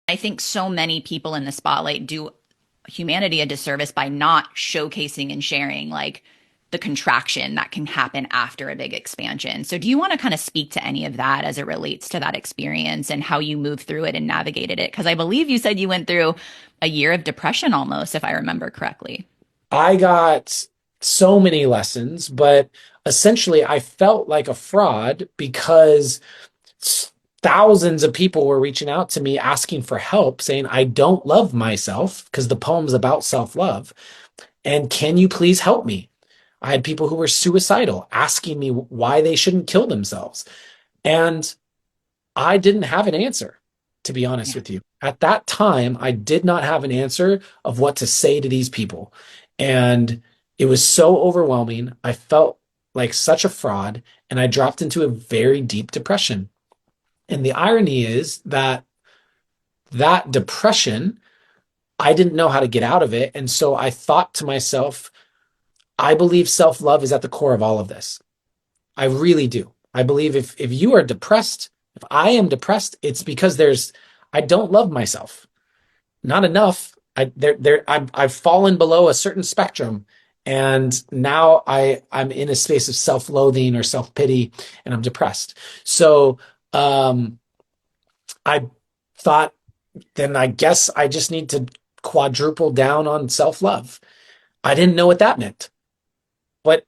I think so many people in the spotlight do humanity a disservice by not showcasing and sharing like the contraction that can happen after a big expansion. So, do you want to kind of speak to any of that as it relates to that experience and how you moved through it and navigated it? Because I believe you said you went through a year of depression almost, if I remember correctly. I got so many lessons, but essentially I felt like a fraud because thousands of people were reaching out to me asking for help, saying, I don't love myself because the poem's about self-love. And can you please help me? I had people who were suicidal asking me why they shouldn't kill themselves. And I didn't have an answer, to be honest Yeah. with you. At that time, I did not have an answer of what to say to these people. And it was so overwhelming. I felt like such a fraud, and I dropped into a very deep depression. And the irony is that that depression, I didn't know how to get out of it. And so I thought to myself, I believe self-love is at the core of all of this. I really do. I believe if you are depressed, if I am depressed, it's because I don't love myself. Not enough. I've fallen below a certain spectrum, and now I'm in a space of self-loathing or self-pity, and I'm depressed. So um, I thought, then I guess I just need to quadruple down on self-love. I didn't know what that meant, but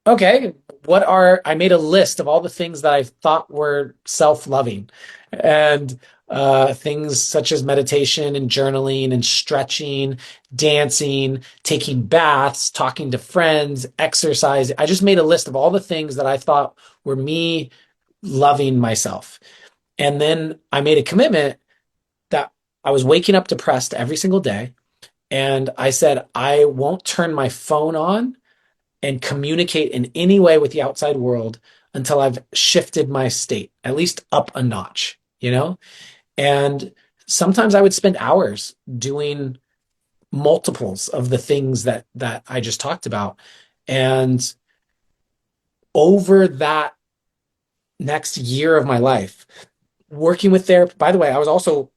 okay, I made a list of all the things that I thought were self-loving, and things such as meditation and journaling and stretching, dancing, taking baths, talking to friends, exercise. I just made a list of all the things that I thought were me loving myself. And then I made a commitment that I was waking up depressed every single day. And I said, I won't turn my phone on and communicate in any way with the outside world until I've shifted my state, at least up a notch, you know? And sometimes I would spend hours doing multiples of the things that I just talked about. And over that next year of my life, working with therapy, by the way, I was also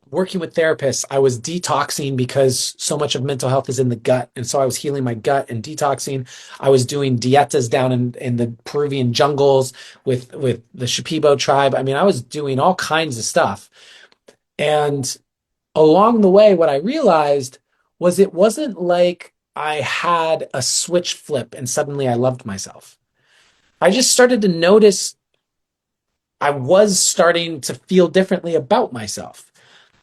working with therapists. I was detoxing because so much of mental health is in the gut. And so I was healing my gut and detoxing. I was doing dietas down in the Peruvian jungles with the Shipibo tribe. I mean, I was doing all kinds of stuff. And along the way, what I realized was it wasn't like I had a switch flip and suddenly I loved myself. I just started to notice I was starting to feel differently about myself.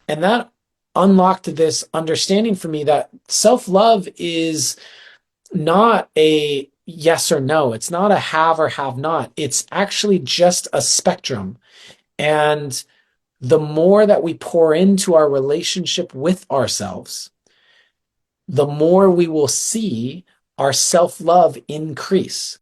And that unlocked this understanding for me that self-love is not a yes or no. It's not a have or have not. It's actually just a spectrum. And the more that we pour into our relationship with ourselves, the more we will see our self-love increase.